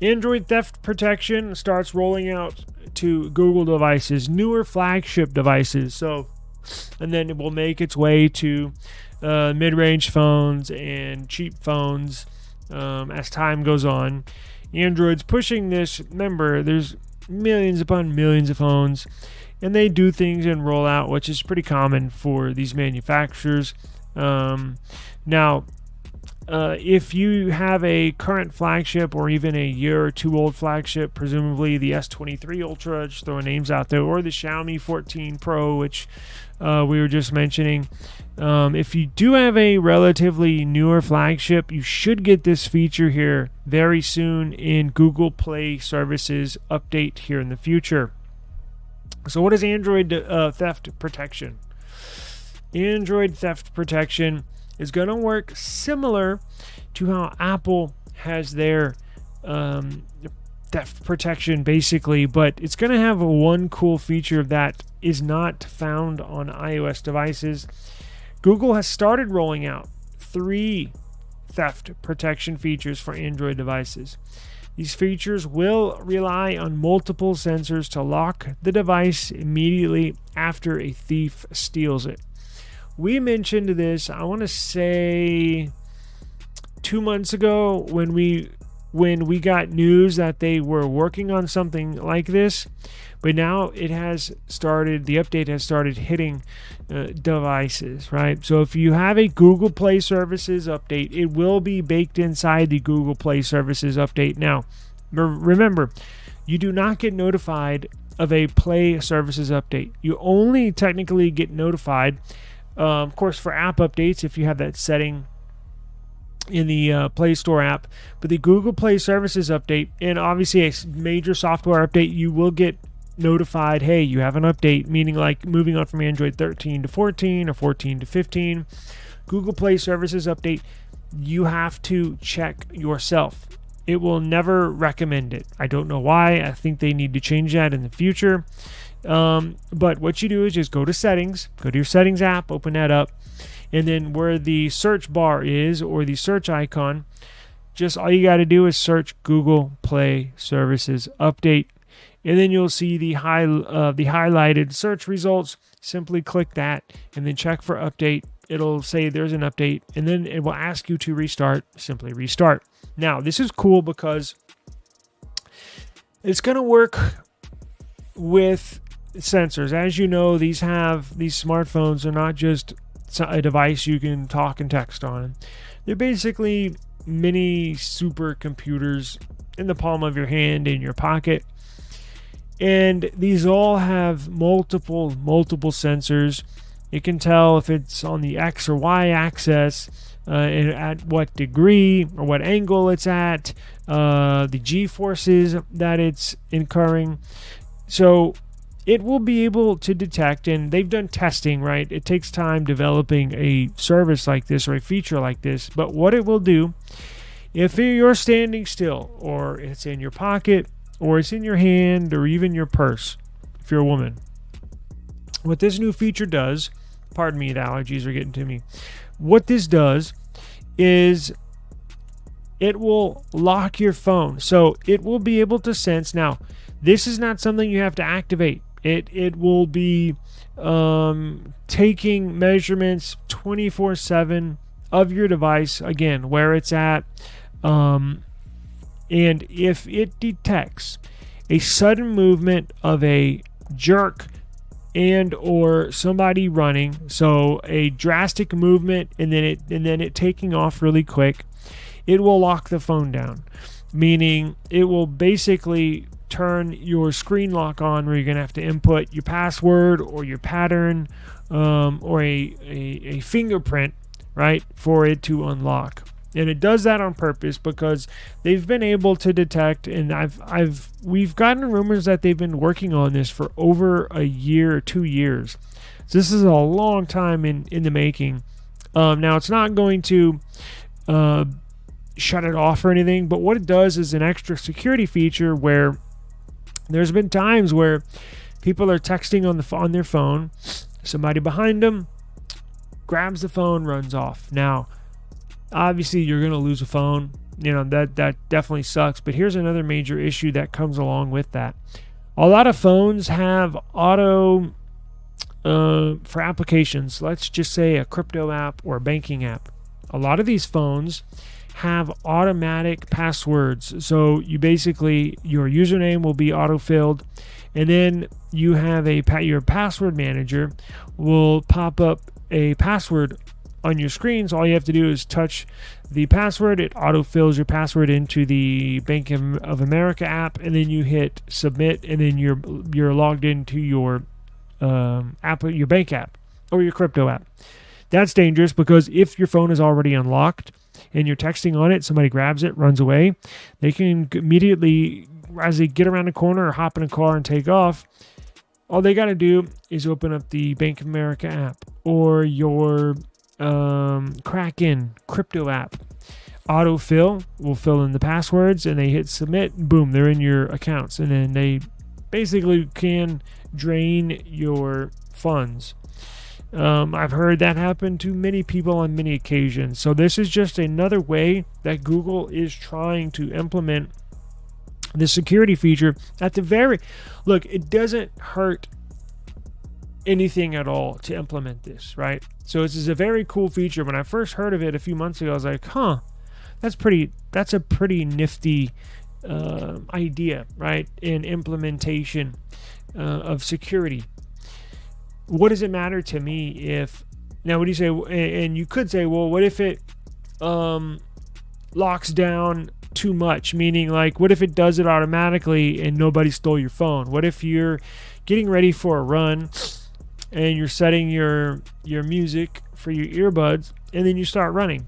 Android theft protection starts rolling out to Google devices, newer flagship devices. So, and then it will make its way to mid-range phones and cheap phones as time goes on. Android's pushing this. Remember, there's millions upon millions of phones, and they do things and roll out, which is pretty common for these manufacturers. Now, if you have a current flagship or even a year or two old flagship, presumably the S23 Ultra, just throwing names out there, or the Xiaomi 14 Pro, which we were just mentioning, if you do have a relatively newer flagship, you should get this feature here very soon in Google Play Services update here in the future. So what is Android theft protection? Android theft protection is going to work similar to how Apple has their theft protection basically, but it's going to have one cool feature that is not found on iOS devices. Google has started rolling out 3 theft protection features for Android devices. These features will rely on multiple sensors to lock the device immediately after a thief steals it. We mentioned this, I want to say 2 months ago when we got news that they were working on something like this, but now it has started, the update has started hitting devices, right? So if you have a Google Play Services update, it will be baked inside the Google Play Services update. Now, remember, you do not get notified of a Play Services update. You only technically get notified, of course, for app updates if you have that setting in the Play Store app. But the Google Play Services update, and obviously a major software update, you will get notified, hey, you have an update, meaning like moving on from Android 13 to 14 or 14 to 15. Google Play Services update, you have to check yourself. It will never recommend it. I don't know why. I think they need to change that in the future. But what you do is just go to settings, go to your settings app, open that up, and then where the search bar is or the search icon, just all you got to do is search Google Play Services update, and then you'll see the highlighted search results. Simply click that and then check for update. It'll say there's an update, and then it will ask you to restart. Simply restart. Now, this is cool because it's going to work with sensors. As you know, these smartphones are not just a device you can talk and text on. They're basically mini supercomputers in the palm of your hand, in your pocket. And these all have multiple sensors. It can tell if it's on the X or Y axis, and at what degree or what angle it's at, the G-forces that it's incurring. So it will be able to detect, and they've done testing, right? It takes time developing a service like this or a feature like this. But what it will do, if you're standing still, or it's in your pocket, or it's in your hand, or even your purse, if you're a woman, what this new feature does, pardon me, the allergies are getting to me. What this does is it will lock your phone. So it will be able to sense. Now, this is not something you have to activate. It will be taking measurements 24/7 of your device, again, where it's at. And if it detects a sudden movement of a jerk and or somebody running, so a drastic movement and then it taking off really quick, it will lock the phone down, meaning it will basically turn your screen lock on, where you're going to have to input your password or your pattern or a fingerprint, right, for it to unlock. And it does that on purpose because they've been able to detect, and we've gotten rumors that they've been working on this for over a year or 2 years. So this is a long time in the making. Now, it's not going to shut it off or anything, but what it does is an extra security feature where there's been times where people are texting on their phone, somebody behind them grabs the phone, runs off. Now, obviously, you're going to lose a phone. that definitely sucks. But here's another major issue that comes along with that. A lot of phones have auto for applications. Let's just say a crypto app or a banking app. A lot of these phones have automatic passwords. So you basically, your username will be auto-filled, and then you have your password manager will pop up a password on your screen. So all you have to do is touch the password. It auto-fills your password into the Bank of America app, and then you hit submit, and then you're logged into your app, your bank app or your crypto app. That's dangerous because if your phone is already unlocked and you're texting on it, somebody grabs it, runs away, they can immediately, as they get around the corner or hop in a car and take off, all they got to do is open up the Bank of America app or your Kraken crypto app. Autofill will fill in the passwords, and they hit submit. Boom, they're in your accounts, and then they basically can drain your funds. I've heard that happen to many people on many occasions. So this is just another way that Google is trying to implement the security feature. At the very look, it doesn't hurt anything at all to implement this, right? So this is a very cool feature. When I first heard of it a few months ago, I was like, that's a pretty nifty idea, right? In implementation of security. What does it matter to me if, now what do you say, and you could say, well, what if it locks down too much? Meaning, like, what if it does it automatically and nobody stole your phone? What if you're getting ready for a run and you're setting your music for your earbuds and then you start running?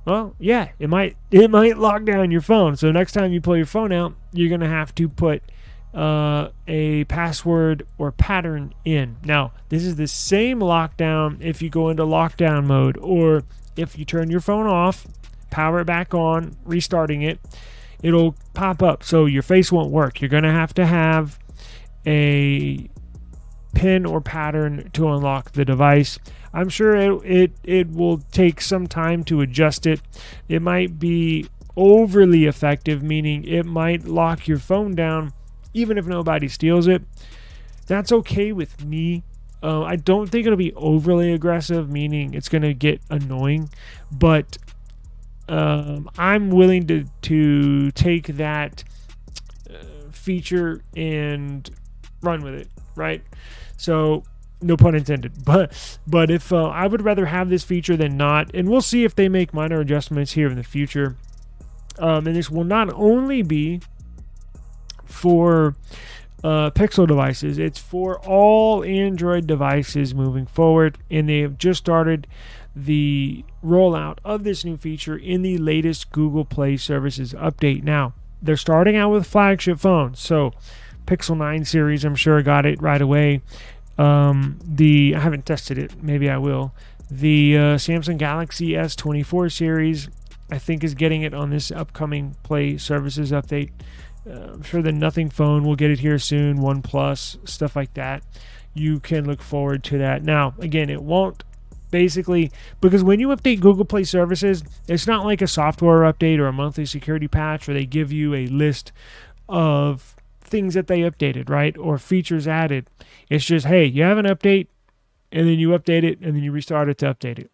Well, yeah, it might lock down your phone. So next time you pull your phone out, you're going to have to put a password or pattern in. Now, this is the same lockdown if you go into lockdown mode, or if you turn your phone off, power it back on, restarting it, it'll pop up. So your face won't work. You're going to have a pin or pattern to unlock the device. I'm sure it will take some time to adjust it. It might be overly effective, meaning it might lock your phone down even if nobody steals it. That's okay with me. I don't think it'll be overly aggressive, meaning it's going to get annoying, but I'm willing to take that feature and run with it, right? So, no pun intended. But if I would rather have this feature than not, and we'll see if they make minor adjustments here in the future. And this will not only be for Pixel devices, it's for all Android devices moving forward, and they have just started the rollout of this new feature in the latest Google Play Services update. Now, they're starting out with flagship phones, so Pixel 9 series, I'm sure, got it right away. I haven't tested it, maybe I will. The Samsung Galaxy S23 series, I think, is getting it on this upcoming Play Services update. I'm sure the Nothing phone will get it here soon, OnePlus, stuff like that. You can look forward to that. Now, again, it won't basically, because when you update Google Play Services, it's not like a software update or a monthly security patch where they give you a list of things that they updated, right? Or features added. It's just, hey, you have an update, and then you update it, and then you restart it to update it.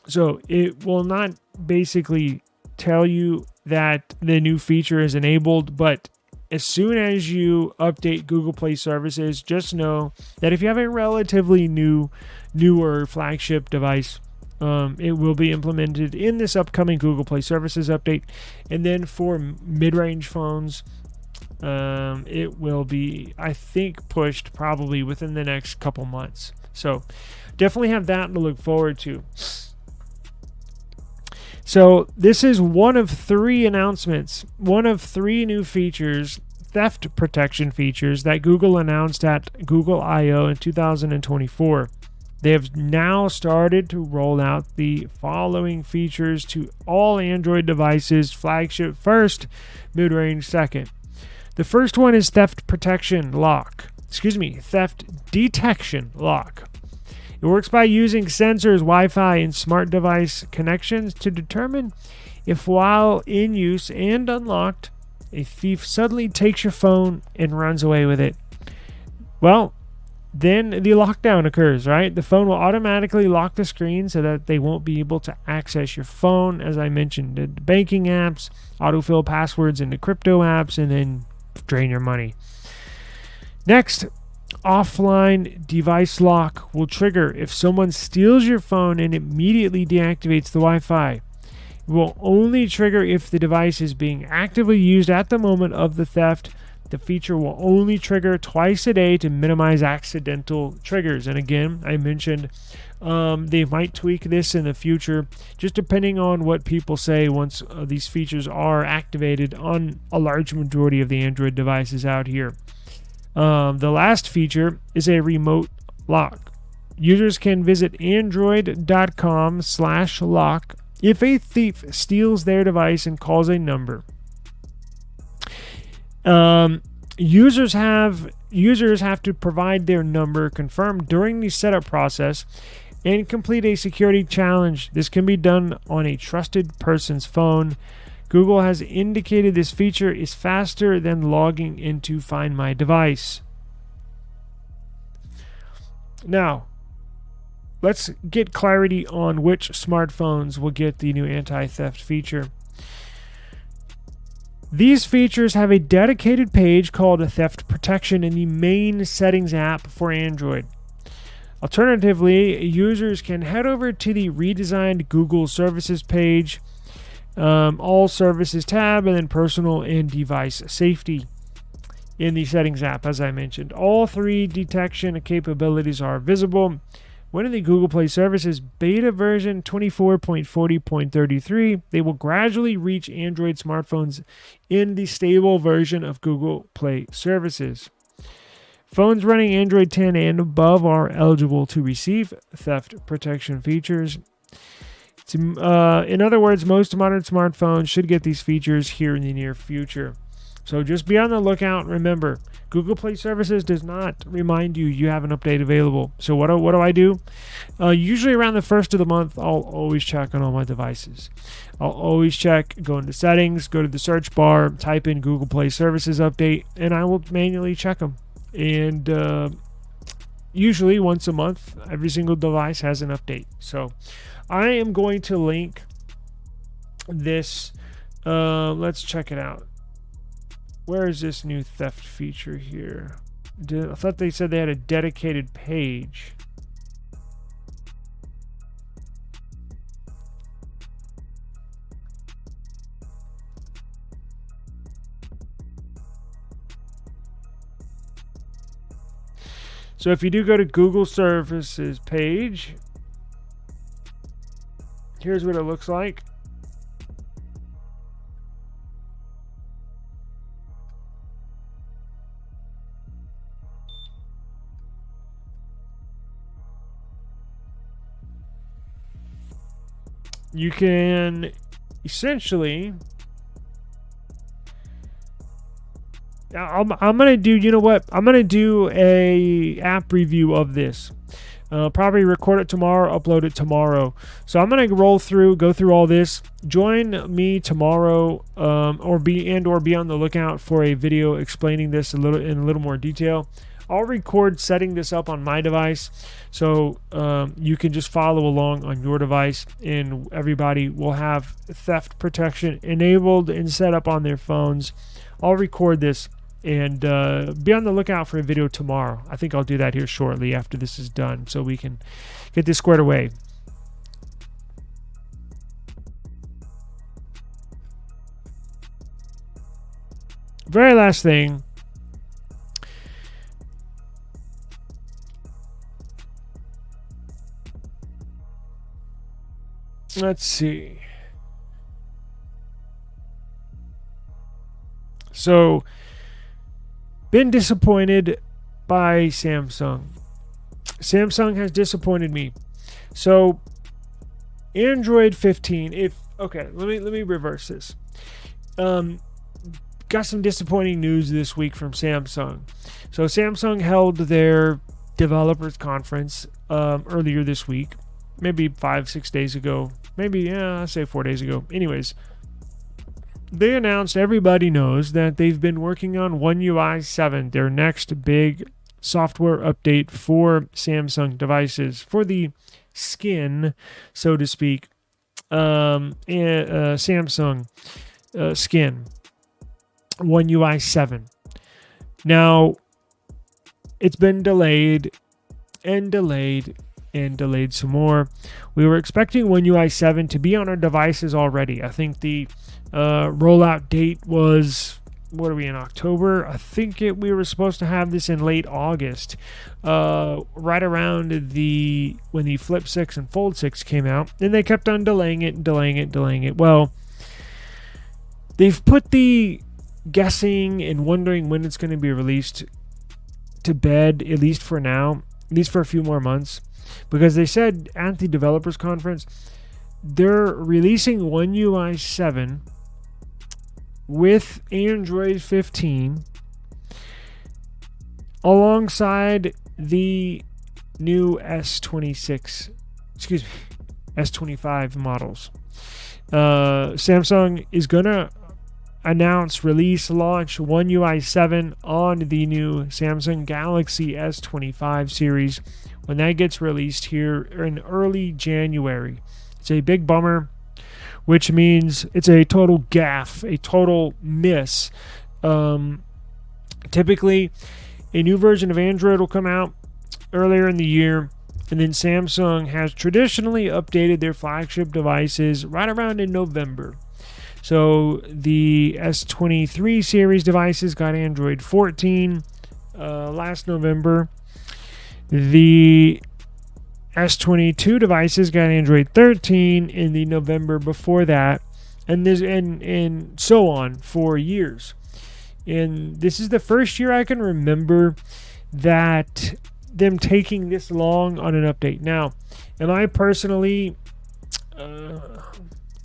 So it will not basically tell you that the new feature is enabled, but as soon as you update Google Play Services, just know that if you have a relatively newer flagship device, it will be implemented in this upcoming Google Play Services update. And then for mid-range phones, it will be, I think, pushed probably within the next couple months. So definitely have that to look forward to. So this is one of three announcements, one of three new features, theft protection features, that Google announced at Google I/O in 2024. They have now started to roll out the following features to all Android devices, flagship first, mid-range second. The first one is theft detection lock. It works by using sensors, Wi-Fi, and smart device connections to determine If while in use and unlocked, a thief suddenly takes your phone and runs away with it, well, then the lockdown occurs, right? The phone will automatically lock the screen so that they won't be able to access your phone. As I mentioned, the banking apps, autofill passwords into crypto apps, and then drain your money. Next, offline device lock will trigger if someone steals your phone and immediately deactivates the Wi-Fi. It will only trigger if the device is being actively used at the moment of the theft. The feature will only trigger twice a day to minimize accidental triggers. And again, I mentioned they might tweak this in the future, just depending on what people say once these features are activated on a large majority of the Android devices out here. The last feature is a remote lock. Users can visit android.com/lock if a thief steals their device and calls a number. Users have to provide their number confirmed during the setup process and complete a security challenge. This can be done on a trusted person's phone. Google has indicated this feature is faster than logging into Find My Device. Now, let's get clarity on which smartphones will get the new anti-theft feature. These features have a dedicated page called Theft Protection in the main settings app for Android. Alternatively, users can head over to the redesigned Google Services page, All Services tab, and then Personal and Device Safety in the settings app, as I mentioned. All three detection capabilities are visible. When in the Google Play Services beta version 24.40.33, they will gradually reach Android smartphones in the stable version of Google Play Services. Phones running Android 10 and above are eligible to receive theft protection features. In other words, most modern smartphones should get these features here in the near future. So just be on the lookout. Remember, Google Play Services does not remind you have an update available. So what do I do? Usually around the first of the month, I'll always check on all my devices. I'll always check, go into settings, go to the search bar, type in Google Play Services update, and I will manually check them. And usually once a month, every single device has an update. So I am going to link this. Let's check it out. Where is this new theft feature here? I thought they said they had a dedicated page. So if you do go to Google Services page, here's what it looks like. You can essentially, I'm gonna do, you know what? I'm gonna do a app review of this. Probably record it tomorrow, upload it tomorrow. So I'm gonna go through all this. Join me tomorrow, or be on the lookout for a video explaining this in a little more detail. I'll record setting this up on my device, so you can just follow along on your device, and everybody will have theft protection enabled and set up on their phones. I'll record this and be on the lookout for a video tomorrow. I think I'll do that here shortly after this is done, so we can get this squared away. Very last thing. Let's see. So, been disappointed by Samsung. Samsung has disappointed me. So, Android 15. Let me reverse this. Got some disappointing news this week from Samsung. So, Samsung held their developers conference earlier this week. Maybe 5-6 days ago. Maybe, I say 4 days ago. Anyways, they announced, everybody knows that they've been working on One UI 7, their next big software update for Samsung devices, for the skin, so to speak, Samsung skin, One UI 7. Now, it's been delayed and delayed and delayed some more. We were expecting One UI 7 to be on our devices already. I think the rollout date was, what are we in, October? I think we were supposed to have this in late August, right around when the Flip 6 and Fold 6 came out, and they kept on delaying it. Well, they've put the guessing and wondering when it's going to be released to bed, at least for now, at least for a few more months, because they said at the developers conference they're releasing One UI 7 with Android 15 alongside the new S25 models. Samsung is gonna announce, release, launch One UI 7 on the new Samsung Galaxy S25 series when that gets released here in early January. It's a big bummer, which means it's a total gaffe, a total miss. Typically, a new version of Android will come out earlier in the year, and then Samsung has traditionally updated their flagship devices right around in November. So the S23 series devices got Android 14 last November. The S22 devices got Android 13 in the November before that, and so on for years. And this is the first year I can remember that them taking this long on an update. Now, am I personally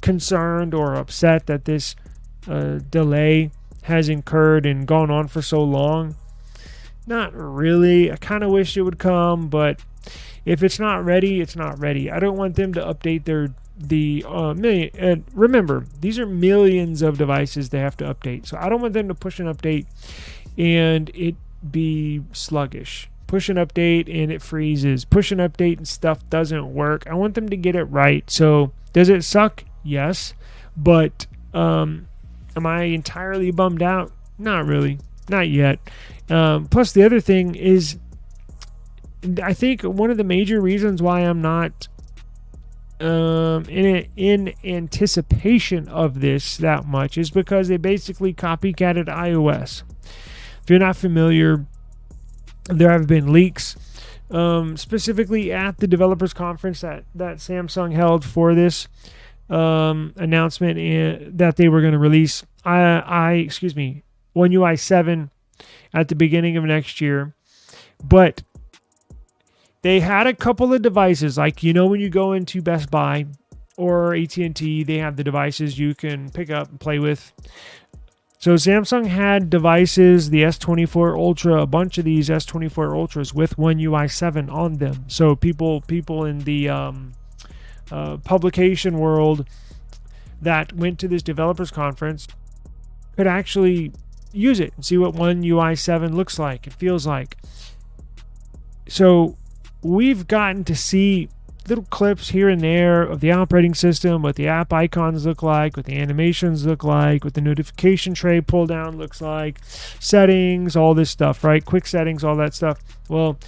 concerned or upset that this delay has incurred and gone on for so long? Not really. I kind of wish it would come, but if it's not ready, it's not ready. I don't want them to update remember, these are millions of devices they have to update. So I don't want them to push an update and it be sluggish. Push an update and it freezes. Push an update and stuff doesn't work. I want them to get it right. So does it suck? Yes. But am I entirely bummed out? Not really. Not yet. Plus the other thing is, I think one of the major reasons why I'm not in anticipation of this that much is because they basically copycatted iOS. If you're not familiar, there have been leaks, specifically at the developers conference that Samsung held for this announcement that they were going to release One UI 7 at the beginning of next year. But they had a couple of devices, like, when you go into Best Buy or AT&T, they have the devices you can pick up and play with. So Samsung had devices, the S24 Ultra, a bunch of these S24 Ultras with One UI 7 on them. So people in the publication world that went to this developers conference could actually use it and see what One UI 7 looks like and feels like. So we've gotten to see little clips here and there of the operating system, what the app icons look like, what the animations look like, what the notification tray pull down looks like, settings, all this stuff, right? Quick settings, all that stuff. Well,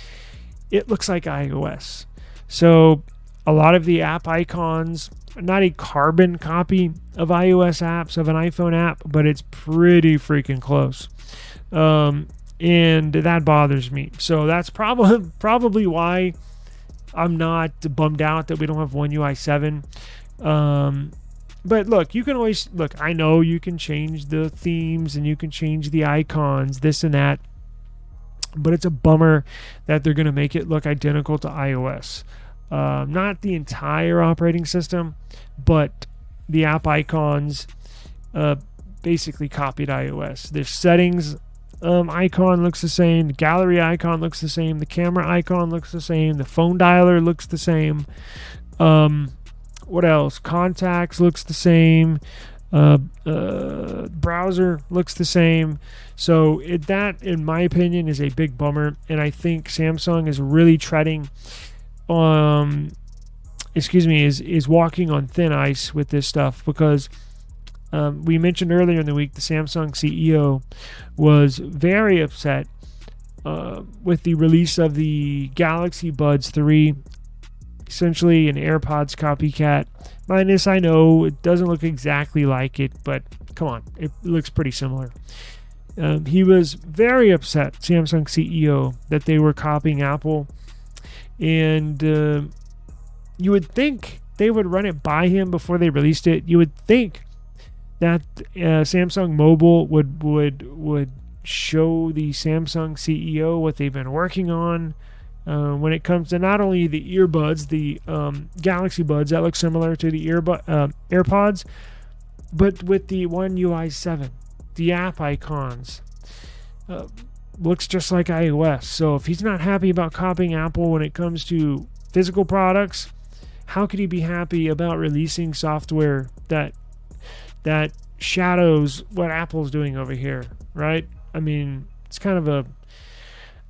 it looks like iOS. So a lot of the app icons are not a carbon copy of iOS apps, of an iPhone app, but it's pretty freaking close. And that bothers me. So that's probably why I'm not bummed out that we don't have One UI 7. But look, you can always look. I know you can change the themes and you can change the icons, this and that. But it's a bummer that they're going to make it look identical to iOS. Not the entire operating system, but the app icons basically copied iOS. Their settings icon looks the same, the gallery icon looks the same, the camera icon looks the same, the phone dialer looks the same. What else? Contacts looks the same. Browser looks the same. So that, in my opinion, is a big bummer. And I think Samsung is really treading, is walking on thin ice with this stuff, because we mentioned earlier in the week the Samsung CEO was very upset with the release of the Galaxy Buds 3, essentially an AirPods copycat. Minus, I know it doesn't look exactly like it, but come on, it looks pretty similar. He was very upset, Samsung CEO, that they were copying Apple, and you would think they would run it by him before they released it. You would think that Samsung Mobile would show the Samsung CEO what they've been working on when it comes to not only the earbuds, the Galaxy Buds that look similar to the AirPods, but with the One UI 7, the app icons looks just like iOS. So if he's not happy about copying Apple when it comes to physical products, how could he be happy about releasing software that shadows what Apple's doing over here, right? I mean, it's kind of a,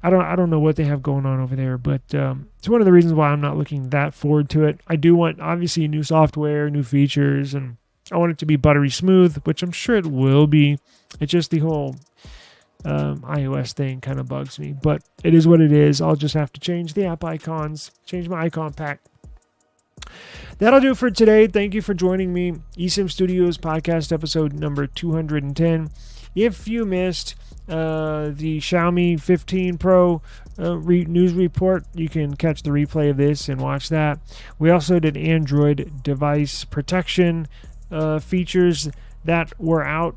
I don't know what they have going on over there, but it's one of the reasons why I'm not looking that forward to it. I do want, obviously, new software, new features, and I want it to be buttery smooth, which I'm sure it will be. It's just the whole iOS thing kind of bugs me, but it is what it is. I'll just have to change the app icons, change my icon pack. That'll do it for today. Thank you for joining me. eSIM Studios podcast episode number 210. If you missed the Xiaomi 15 Pro news report, you can catch the replay of this and watch that. We also did Android device protection features that were out.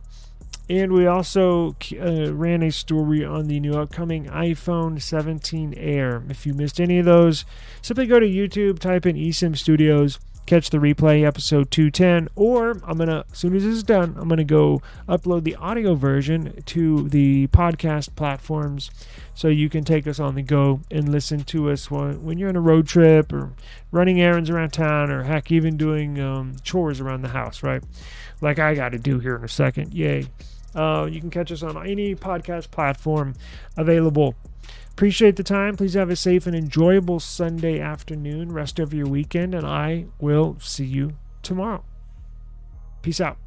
And we also ran a story on the new upcoming iPhone 17 Air. If you missed any of those, simply go to YouTube, type in eSIM Studios, catch the replay, episode 210, or as soon as this is done, I'm going to go upload the audio version to the podcast platforms so you can take us on the go and listen to us when you're on a road trip or running errands around town, or heck, even doing chores around the house, right? Like I got to do here in a second. Yay. You can catch us on any podcast platform available. Appreciate the time. Please have a safe and enjoyable Sunday afternoon, rest of your weekend, and I will see you tomorrow. Peace out.